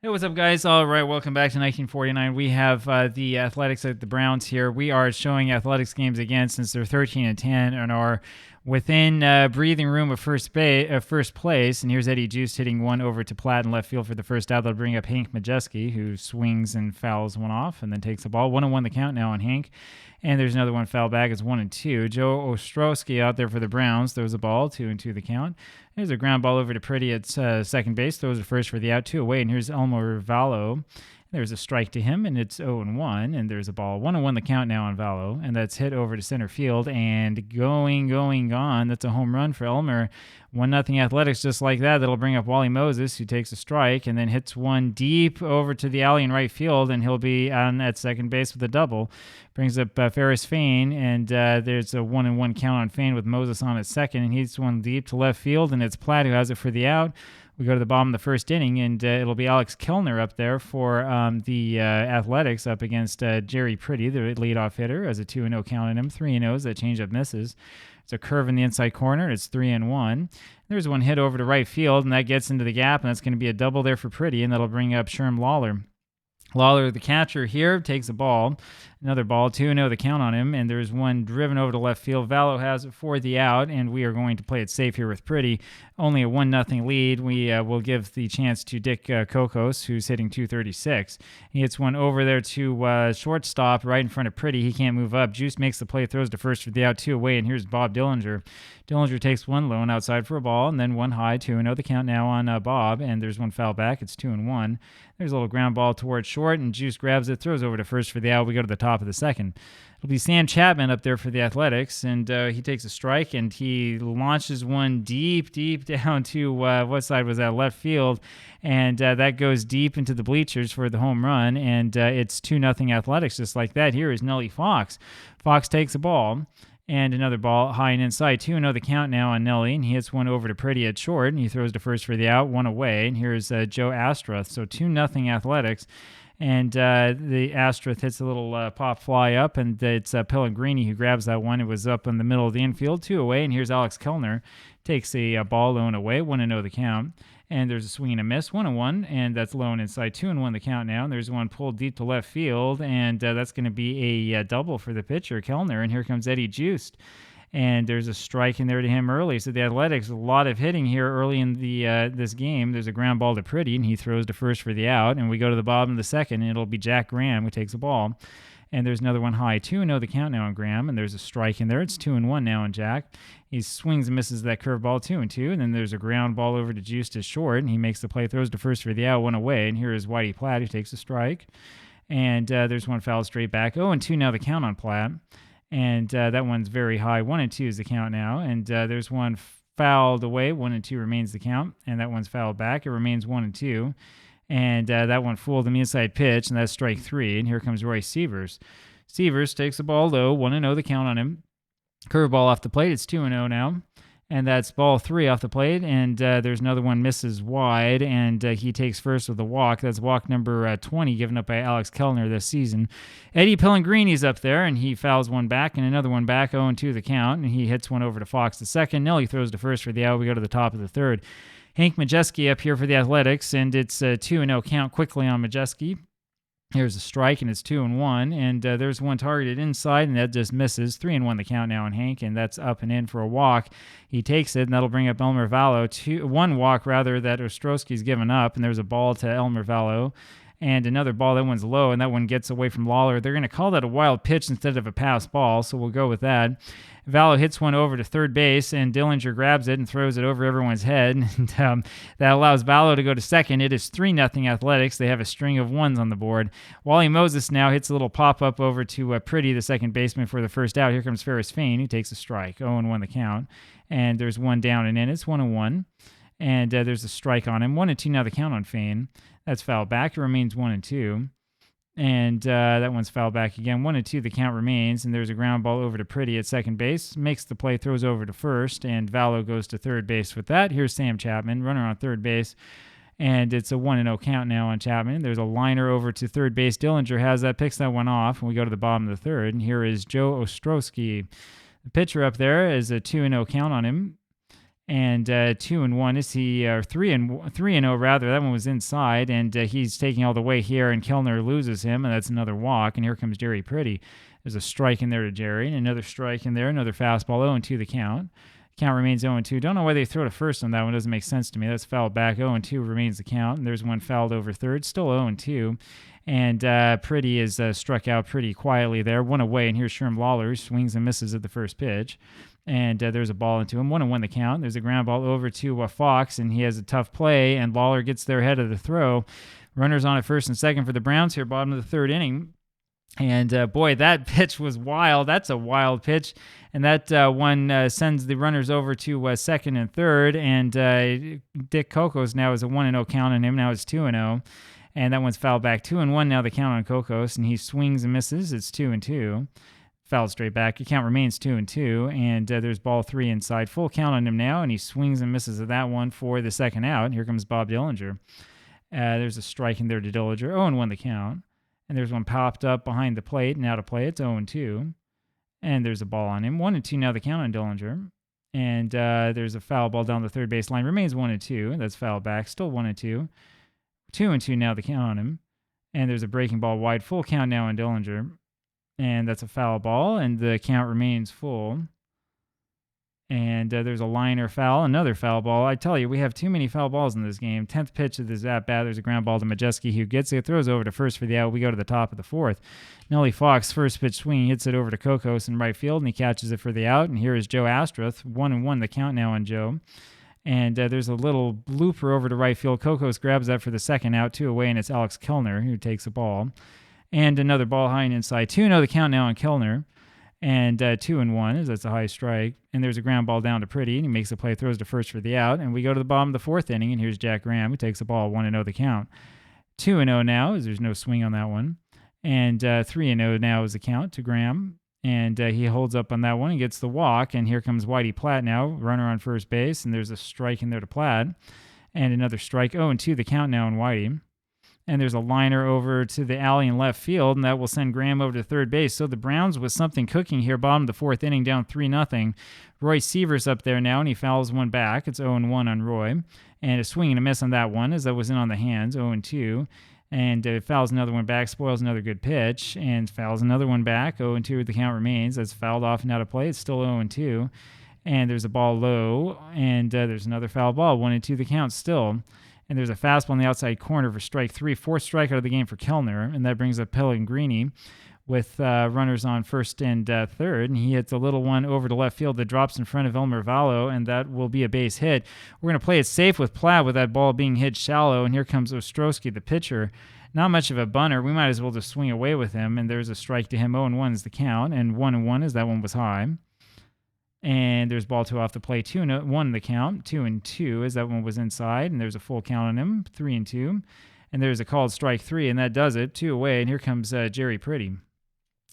Hey, what's up, guys? All right, welcome back to 1949. We have the Athletics at the Browns here. We are showing Athletics games again since they're 13-10 and are within breathing room of first place. And here's Eddie Juice hitting one over to Platt in left field for the first out. They'll bring up Hank Majeski, who swings and fouls one off and then takes the ball. 1-1 the count now on Hank. And there's another one foul back. It's 1-2. Joe Ostrowski out there for the Browns throws a ball, 2-2 the count. There's a ground ball over to Pretty at second base. Throws it first for the out, 2 away. And here's Elmer Vallo. There's a strike to him, and it's 0-1. And there's a ball. 1-1 the count now on Vallo. And that's hit over to center field. And gone. That's a home run for Elmer. 1-0 Athletics, just like that. That'll bring up Wally Moses, who takes a strike and then hits one deep over to the alley in right field, and he'll be on at second base with a double. Brings up Ferris Fain, and there's a 1-1 count on Fain with Moses on at second, and he hits one deep to left field, and it's Platt who has it for the out. We go to the bottom of the first inning, and it'll be Alex Kellner up there for the Athletics up against Jerry Pretty, the leadoff hitter, as a 2-0 count on him. 3-0s, that changeup misses. It's a curve in the inside corner. It's 3-1. There's one hit over to right field, and that gets into the gap, and that's going to be a double there for Pretty, and that'll bring up Sherm Lawler. Lawler, the catcher here, takes a ball. Another ball, 2-0 the count on him, and there's one driven over to left field. Vallo has it for the out, and we are going to play it safe here with Pretty. Only a 1-0 lead. We will give the chance to Dick Kokos, who's hitting .236. He hits one over there to shortstop right in front of Pretty. He can't move up. Juice makes the play, throws to first for the out, 2 away, and here's Bob Dillinger. Dillinger takes one low and outside for a ball, and then one high, 2-0 the count now on Bob, and there's one foul back. It's 2-1. There's a little ground ball towards short, and Juice grabs it, throws over to first for the out. We go to the top of the second. It'll be Sam Chapman up there for the Athletics, and he takes a strike, and he launches one deep down to what side was that? Left field, and that goes deep into the bleachers for the home run, and it's 2-0 Athletics just like that. Here is Nellie Fox. Fox takes a ball. And another ball high and inside. 2-0 the count now on Nelly. And he hits one over to Pretty at short. And he throws to first for the out, 1 away. And here's Joe Astroth. So 2-0 Athletics. And the Astroth hits a little pop fly up. And it's Pellegrini who grabs that one. It was up in the middle of the infield, 2 away. And here's Alex Kellner. Takes a ball low and away, 1-0 the count. And there's a swing and a miss, 1-1, and that's low and inside, 2-1 the count now. And there's one pulled deep to left field, and that's going to be a double for the pitcher, Kellner. And here comes Eddie Juice. And there's a strike in there to him early. So the Athletics, a lot of hitting here early in the this game. There's a ground ball to Pretty, and he throws to first for the out. And we go to the bottom of the second, and it'll be Jack Graham who takes the ball. And there's another one high, 2-0 the count now on Graham, and there's a strike in there. It's 2-1 now on Jack. He swings and misses that curveball, 2-2, and then there's a ground ball over to Juice to short, and he makes the play, throws to first for the out, 1 away, and here is Whitey Platt who takes a strike. And there's one foul straight back. 0-2 now the count on Platt, and that one's very high. 1-2 is the count now, and there's one fouled away. 1-2 remains the count, and that one's fouled back. It remains 1-2. And that one fooled him inside pitch, and that's strike 3. And here comes Roy Sievers. Sievers takes the ball low, 1-0 the count on him. Curveball off the plate, it's 2-0 now. And that's ball 3 off the plate, and there's another one misses wide, and he takes first with a walk. That's walk number 20 given up by Alex Kellner this season. Eddie Pellegrini's up there, and he fouls one back and another one back, 0-2 the count, and he hits one over to Fox the second. Nelly throws to first for the out. We go to the top of the third. Hank Majeski up here for the Athletics, and it's a 2-0 count quickly on Majeski. Here's a strike, and it's 2-1, and there's one targeted inside, and that just misses. 3-1 the count now on Hank, and that's up and in for a walk. He takes it, and that'll bring up Elmer Vallo. One walk, rather, that Ostrowski's given up, and there's a ball to Elmer Vallo. And another ball, that one's low, and that one gets away from Lawler. They're going to call that a wild pitch instead of a pass ball, so we'll go with that. Vallo hits one over to third base, and Dillinger grabs it and throws it over everyone's head. And that allows Vallo to go to second. It is 3-0 Athletics. They have a string of ones on the board. Wally Moses now hits a little pop-up over to Pretty, the second baseman, for the first out. Here comes Ferris Fain, who takes a strike. 0-1 the count. And there's one down and in. It's 1-1. And there's a strike on him. 1-2 now the count on Fain. That's fouled back. It remains 1-2. And that one's fouled back again. 1-2 the count remains. And there's a ground ball over to Pretty at second base. Makes the play, throws over to first. And Vallo goes to third base with that. Here's Sam Chapman, runner on third base. And it's a 1-0 count now on Chapman. There's a liner over to third base. Dillinger has that, picks that one off. And we go to the bottom of the third. And here is Joe Ostrowski. The pitcher up there is a 2-0 count on him. And 2-1 is he, or 3-0 rather. That one was inside, and he's taking all the way here, and Kellner loses him, and that's another walk. And here comes Jerry Pretty. There's a strike in there to Jerry, and another strike in there, another fastball. 0-2 the count. Count remains 0-2. Don't know why they throw to first on that one. Doesn't make sense to me. That's fouled back. 0-2 remains the count, and there's one fouled over third. Still 0-2. And Pretty is struck out pretty quietly there. One away, and here's Sherm Lawler. Swings and misses at the first pitch. And there's a ball into him. 1-1 the count. There's a ground ball over to Fox, and he has a tough play, and Lawler gets there ahead of the throw. Runners on at first and second for the Browns here, bottom of the third inning. And boy, that pitch was wild. That's a wild pitch. And that one sends the runners over to second and third. And Dick Kokos now is a 1-0 count on him. Now it's 2-0. And that one's fouled back. 2-1 now the count on Kokos. And he swings and misses. It's 2-2. Fouled straight back. Your count remains 2-2. And there's ball 3 inside. Full count on him now. And he swings and misses at that one for the second out. Here comes Bob Dillinger. There's a strike in there to Dillinger. 0-1 the count. And there's one popped up behind the plate and out of play. It's 0-2. And there's a ball on him. 1-2 now the count on Dillinger. And there's a foul ball down the third base line. Remains 1-2. That's fouled back. Still 1-2. 2-2 now the count on him. And there's a breaking ball wide. Full count now on Dillinger. And that's a foul ball. And the count remains full. And there's a liner foul, another foul ball. I tell you, we have too many foul balls in this game. 10th pitch of this at-bat, there's a ground ball to Majewski, who gets it, throws over to first for the out. We go to the top of the fourth. Nellie Fox, first pitch swing, hits it over to Kokos in right field, and he catches it for the out. And here is Joe Astruth, 1-1 the count now on Joe. And there's a little blooper over to right field. Kokos grabs that for the second out, 2 away, and it's Alex Kellner who takes the ball. And another ball high and inside. 2-0 the count now on Kellner. And 2-1 is that's a high strike. And there's a ground ball down to Pretty, and he makes the play, throws to first for the out. And we go to the bottom of the fourth inning, and here's Jack Graham, who takes the ball, 1-0 the count. 2-0 now, as there's no swing on that one. And 3-0 now is the count to Graham. And he holds up on that one and gets the walk. And here comes Whitey Platt now, runner on first base. And there's a strike in there to Platt. And another strike. 0-2 the count now on Whitey. And there's a liner over to the alley in left field, and that will send Graham over to third base. So the Browns with something cooking here, bottom of the fourth inning, down 3-0. Roy Seaver's up there now, and he fouls one back. It's 0-1 on Roy. And a swing and a miss on that one, as that was in on the hands, 0-2. And fouls another one back, spoils another good pitch, and fouls another one back, 0-2 the count remains. That's fouled off and out of play. It's still 0-2. And there's a ball low, and there's another foul ball, 1-2 the count still. And there's a fastball on the outside corner for strike 3. Fourth strikeout of the game for Kellner, and that brings up Pellegrini with runners on first and third. And he hits a little one over to left field that drops in front of Elmer Vallo, and that will be a base hit. We're going to play it safe with Platt with that ball being hit shallow, and here comes Ostrowski, the pitcher. Not much of a bunter. We might as well just swing away with him, and there's a strike to him. 0-1 is the count, and 1-1 is that one was high. And there's ball 2 off the play, 2-1 the count, 2-2 as that one was inside, and there's a full count on him, 3-2, and there's a called strike 3, and that does it, 2 away, and here comes Jerry Pretty.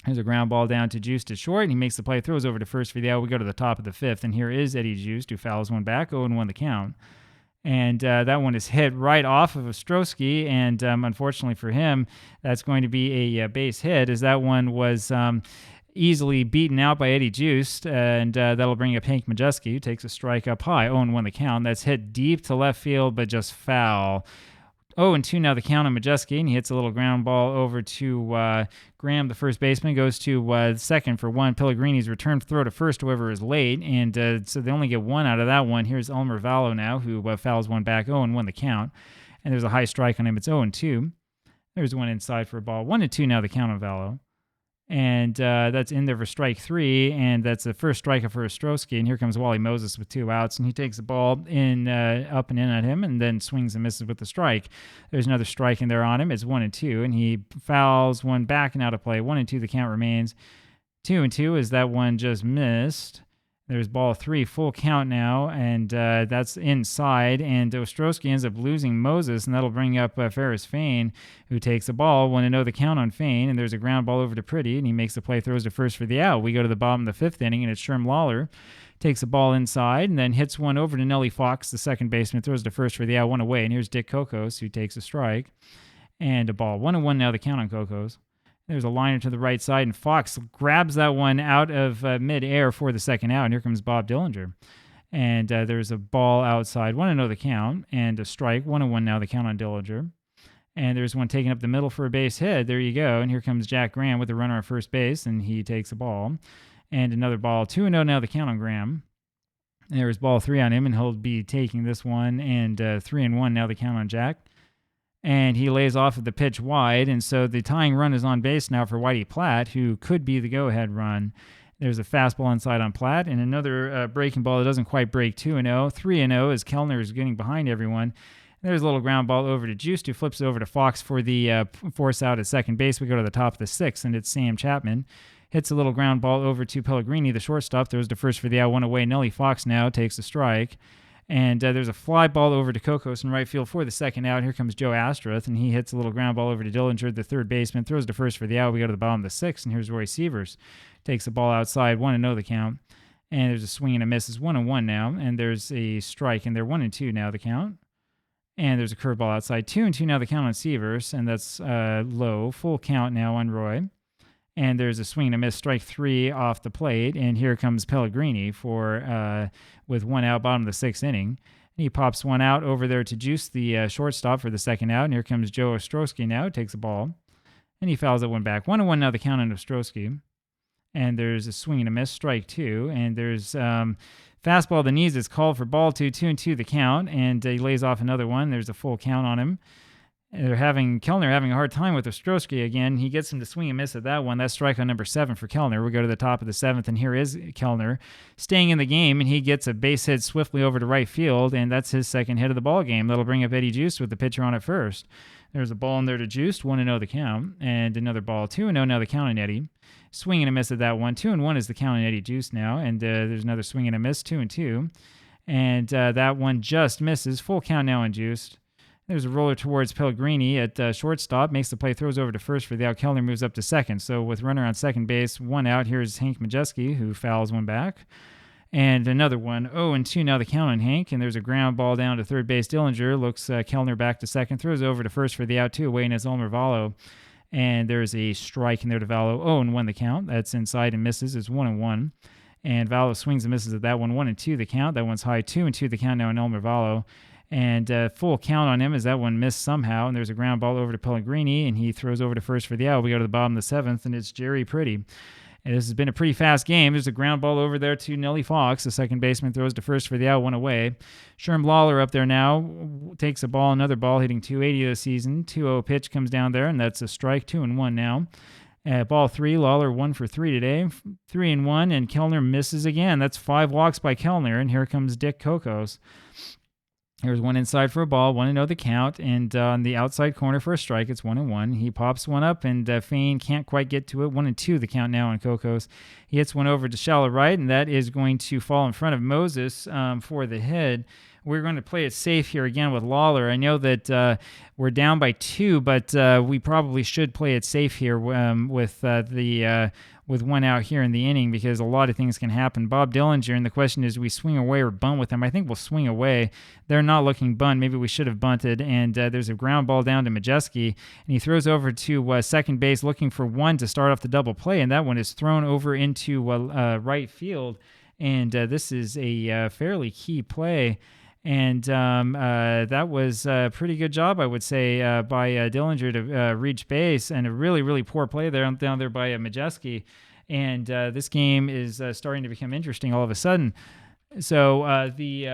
There's a ground ball down to Juice to short, and he makes the play, throws over to first for the out. We go to the top of the fifth, and here is Eddie Juice, who fouls one back, 0-1 the count. And that one is hit right off of Ostrowski, and unfortunately for him, that's going to be a base hit, as that one was easily beaten out by Eddie Juice, and that'll bring up Hank Majewski, who takes a strike up high, 0-1 the count. That's hit deep to left field, but just foul. 0-2 now the count on Majewski, and he hits a little ground ball over to Graham, the first baseman, goes to second for one. Pellegrini's return throw to first, however, is late, and so they only get one out of that one. Here's Elmer Vallo now, who fouls one back, 0-1 the count, and there's a high strike on him. It's 0-2. There's one inside for a ball. 1-2 now the count on Vallo. And that's in there for strike 3, and that's the first strikeout for Ostrowski. And here comes Wally Moses with 2 outs, and he takes the ball in up and in at him, and then swings and misses with the strike. There's another strike in there on him. It's 1-2, and he fouls one back and out of play. 1-2 the count remains. 2-2 is that one just missed. There's ball 3, full count now, and that's inside. And Ostrowski ends up losing Moses, and that'll bring up Ferris Fain, who takes the ball. 1-0 the count on Fain, and there's a ground ball over to Pretty, and he makes the play, throws to first for the out. We go to the bottom of the fifth inning, and it's Sherm Lawler. Takes the ball inside, and then hits one over to Nellie Fox, the second baseman, throws to first for the out, 1 away. And here's Dick Kokos, who takes a strike. And a ball. 1-1 now the count on Kokos. There's a liner to the right side, and Fox grabs that one out of midair for the second out, and here comes Bob Dillinger. And there's a ball outside, 1-0 the count, and a strike, 1-1 now the count on Dillinger. And there's one taking up the middle for a base hit. There you go. And here comes Jack Graham with a runner on first base, and he takes a ball. And another ball, 2-0 now the count on Graham. And there's ball 3 on him, and he'll be taking this one. And 3-1 now the count on Jack. And he lays off of the pitch wide, and so the tying run is on base now for Whitey Platt, who could be the go-ahead run. There's a fastball inside on Platt, and another breaking ball that doesn't quite break, 2-0. 3-0 as Kellner is getting behind everyone. There's a little ground ball over to Juiced, who flips it over to Fox for the force out at second base. We go to the top of the 6th, and it's Sam Chapman. Hits a little ground ball over to Pellegrini, the shortstop. Throws to first for the out, one away. Nellie Fox now takes a strike. And there's a fly ball over to Kokos in right field for the second out. Here comes Joe Astruth, and he hits a little ground ball over to Dillinger, the third baseman. Throws to first for the out. We go to the bottom of the 6th, and here's Roy Sievers. Takes the ball outside, 1-0 the count. And there's a swing and a miss. It's 1-1 now, and there's a strike, and they're 1-2 now the count. And there's a curveball outside, 2-2 now the count on Sievers, and that's low. Full count now on Roy. And there's a swing and a miss, strike 3 off the plate. And here comes Pellegrini for with one out, bottom of the 6th inning. And he pops one out over there to Juice, the shortstop, for the second out. And here comes Joe Ostrowski now, takes a ball. And he fouls that one back. 1-1 now the count on Ostrowski. And there's a swing and a miss, strike 2. And there's fastball that needs is called for ball 2, 2-2 the count. And he lays off another one. There's a full count on him. Kellner having a hard time with Ostrowski again. He gets him to swing and miss at that one. That's strike on number 7 for Kellner. We go to the top of the 7th, and here is Kellner staying in the game, and he gets a base hit swiftly over to right field, and that's his second hit of the ball game. That'll bring up Eddie Juiced with the pitcher on at first. There's a ball in there to Juiced, 1-0 the count, and another ball, 2-0 now the count on Eddie. Swing and a miss at that one. 2-1 is the count on Eddie Juiced now, and there's another swing and a miss, 2-2. And that one just misses. Full count now on Juiced. There's a roller towards Pellegrini at shortstop, makes the play, throws over to first for the out. Kellner moves up to second. So with runner on second base, one out, here's Hank Majeski, who fouls one back. And another one, 0-2 now the count on Hank. And there's a ground ball down to third base. Dillinger looks Kellner back to second, throws over to first for the out, 2 away, and it's Elmer Vallo. And there's a strike in there to Vallo. 0-1 the count. That's inside and misses. It's 1-1. And Vallo swings and misses at that one. 1-2 the count. That one's high. 2-2 the count now on Elmer Vallo. And full count on him as that one missed somehow. And there's a ground ball over to Pellegrini, and he throws over to first for the out. We go to the bottom of the 7th, and it's Jerry Pretty. And this has been a pretty fast game. There's a ground ball over there to Nellie Fox. The second baseman throws to first for the out, one away. Sherm Lawler up there now takes a ball, another ball, hitting 280 this season. 2-0 pitch comes down there, and that's a strike, 2-1 now. Ball 3, Lawler 1 for 3 today. 3-1, and Kellner misses again. That's 5 walks by Kellner, and here comes Dick Kokos. There's one inside for a ball, 1-0 the count, and on the outside corner for a strike, it's 1-1. He pops one up, and Fain can't quite get to it. 1-2 the count now on Kokos. He hits one over to shallow right, and that is going to fall in front of Moses for the hit. We're going to play it safe here again with Lawler. I know that we're down by 2, but we probably should play it safe here with one out here in the inning, because a lot of things can happen. Bob Dillinger, and the question is, we swing away or bunt with him? I think we'll swing away. They're not looking bunt. Maybe we should have bunted. And there's a ground ball down to Majeski, and he throws over to second base looking for one to start off the double play, and that one is thrown over into right field. And this is a fairly key play. And that was a pretty good job, I would say, by Dillinger to reach base, and a really, really poor play down there by Majeski. And this game is starting to become interesting all of a sudden. So the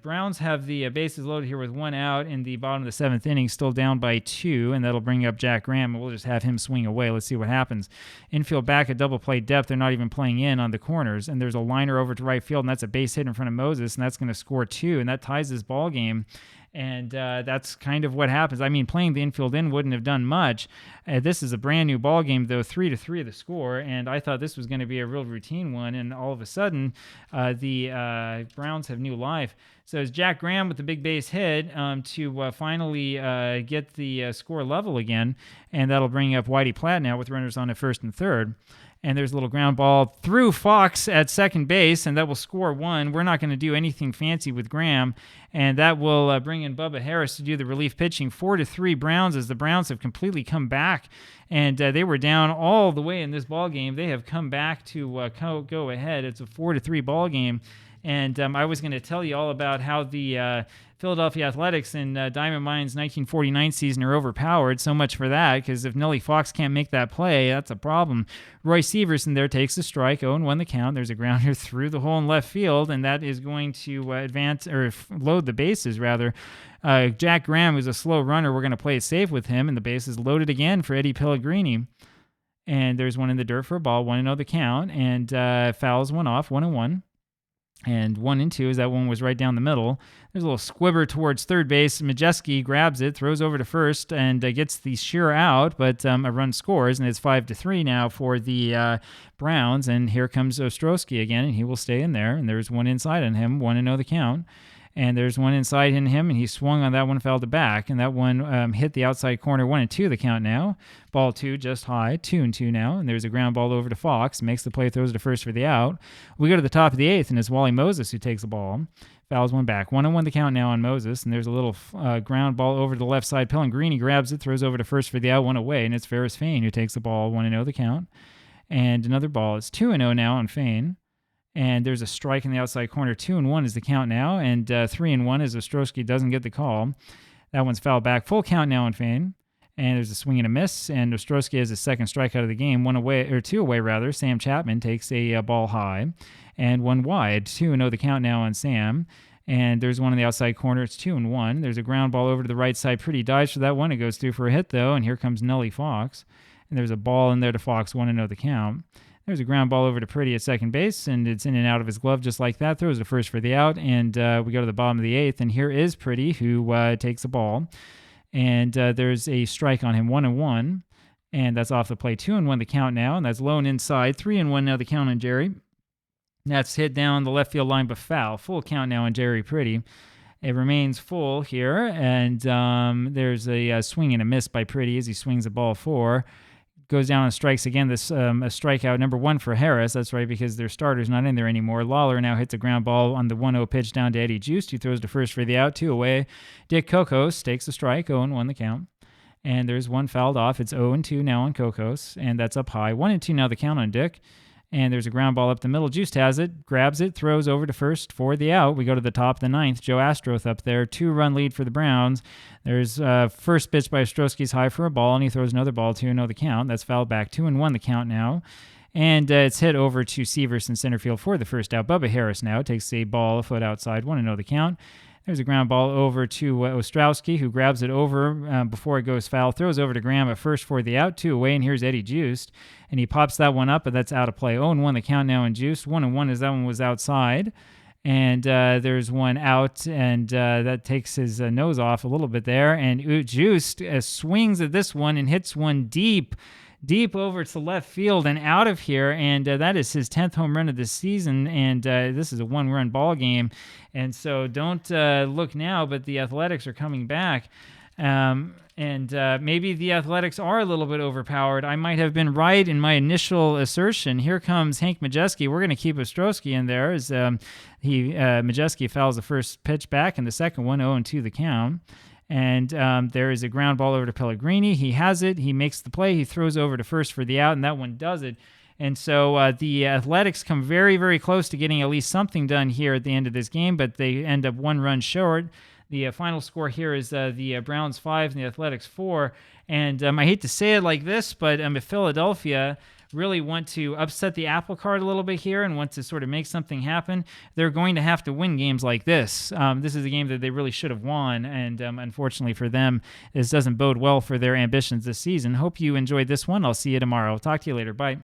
Browns have the bases loaded here with one out in the bottom of the 7th inning, still down by 2, and that'll bring up Jack Graham, and we'll just have him swing away. Let's see what happens. Infield back at double play depth. They're not even playing in on the corners, and there's a liner over to right field, and that's a base hit in front of Moses, and that's going to score 2, and that ties this ball game. And that's kind of what happens. I mean, playing the infield in wouldn't have done much. This is a brand new ball game, though, 3-3 the score, and I thought this was going to be a real routine one, and all of a sudden, the Browns have new life. So it's Jack Graham with the big base hit to finally get the score level again, and that'll bring up Whitey Platt now with runners on at first and third. And there's a little ground ball through Fox at second base, and that will score 1. We're not going to do anything fancy with Graham, and that will bring in Bubba Harris to do the relief pitching. 4-3 Browns, as the Browns have completely come back, and they were down all the way in this ball game. They have come back to go ahead. It's a 4-3 ball game. And I was going to tell you all about how the Philadelphia Athletics in Diamond Mine's 1949 season are overpowered. So much for that, because if Nellie Fox can't make that play, that's a problem. Roy Severson there takes the strike, 0-1 the count. There's a grounder through the hole in left field, and that is going to advance, or load the bases, rather. Jack Graham, who's a slow runner, we're going to play it safe with him, and the base is loaded again for Eddie Pellegrini. And there's one in the dirt for a ball, 1-0 the count, and fouls one off, 1-1. And 1-2 as that one was right down the middle. There's a little squibber towards third base. Majeski grabs it, throws over to first, and gets the sheer out, but a run scores, and it's 5-3 now for the Browns. And here comes Ostrowski again, and he will stay in there. And there's one inside on him, 1-0 the count. And there's one inside in him, and he swung on that one, fouled it back, and that one hit the outside corner, 1-2 the count now. Ball 2 just high, 2-2 now, and there's a ground ball over to Fox, makes the play, throws to first for the out. We go to the top of the 8th, and it's Wally Moses who takes the ball. Fouls one back. 1-1 the count now on Moses, and there's a little ground ball over to the left side. Pellegrini grabs it, throws over to first for the out, one away, and it's Ferris Fain who takes the ball, 1-0 the count. And another ball. It's 2-0 now on Fain. And there's a strike in the outside corner. 2-1 is the count now, and 3-1 as Ostrowski doesn't get the call. That one's fouled back. Full count now on Fain. And there's a swing and a miss, and Ostrowski has his second strikeout of the game. Two away rather. Sam Chapman takes a ball high, and one wide. 2-0 the count now on Sam. And there's one in the outside corner. It's 2-1. There's a ground ball over to the right side. Pretty dives for that one. It goes through for a hit though, and here comes Nellie Fox. And there's a ball in there to Fox. 1-0 the count. There's a ground ball over to Pretty at second base, and it's in and out of his glove just like that. Throws to first for the out, and we go to the bottom of the 8th, and here is Pretty, who takes the ball. And there's a strike on him, 1-1, and that's off the play. 2-1 the count now, and that's low and inside. 3-1 now the count on Jerry. That's hit down the left field line, but foul. Full count now on Jerry Pretty. It remains full here, and there's a swing and a miss by Pretty as he swings the ball 4. Goes down and strikes again. This a strikeout number 1 for Harris. That's right, because their starter's not in there anymore. Lawler now hits a ground ball on the 1-0 pitch down to Eddie Juiced, who throws to first for the out. 2 away. Dick Kokos takes the strike. 0-1 the count. And there's one fouled off. It's 0-2 now on Kokos, and that's up high. 1-2 now the count on Dick. And there's a ground ball up the middle. Juiced has it, grabs it, throws over to first for the out. We go to the top of the 9th. Joe Astroth up there. 2-run lead for the Browns. There's first pitch by Ostrowski's high for a ball, and he throws another ball, 2-0 the count. That's fouled back. 2-1 the count now. And it's hit over to Severson center field for the first out. Bubba Harris now takes a ball a foot outside. 1-0 the count. There's a ground ball over to Ostrowski, who grabs it over before it goes foul. Throws over to Graham at first for the out. 2 away, and here's Eddie Juiced. And he pops that one up, but that's out of play. 0-1 the count now in Juiced. 1-1 as that one was outside. And there's one out, and that takes his nose off a little bit there. And Juiced swings at this one and hits one deep over to left field and out of here, and that is his 10th home run of the season, and this is a one-run ball game, and so don't look now, but the Athletics are coming back, and maybe the Athletics are a little bit overpowered. I might have been right in my initial assertion. Here comes Hank Majeski. We're going to keep Ostrowski in there as Majeski fouls the first pitch back, and the second one, 0-2 the count. And there is a ground ball over to Pellegrini. He has it. He makes the play. He throws over to first for the out, and that one does it. And so the Athletics come very, very close to getting at least something done here at the end of this game, but they end up 1 run short. The final score here is the Browns 5 and the Athletics 4. And I hate to say it like this, but if Philadelphia really want to upset the apple cart a little bit here and want to sort of make something happen, they're going to have to win games like this. This is a game that they really should have won, and unfortunately for them, this doesn't bode well for their ambitions this season. Hope you enjoyed this one. I'll see you tomorrow. Talk to you later. Bye.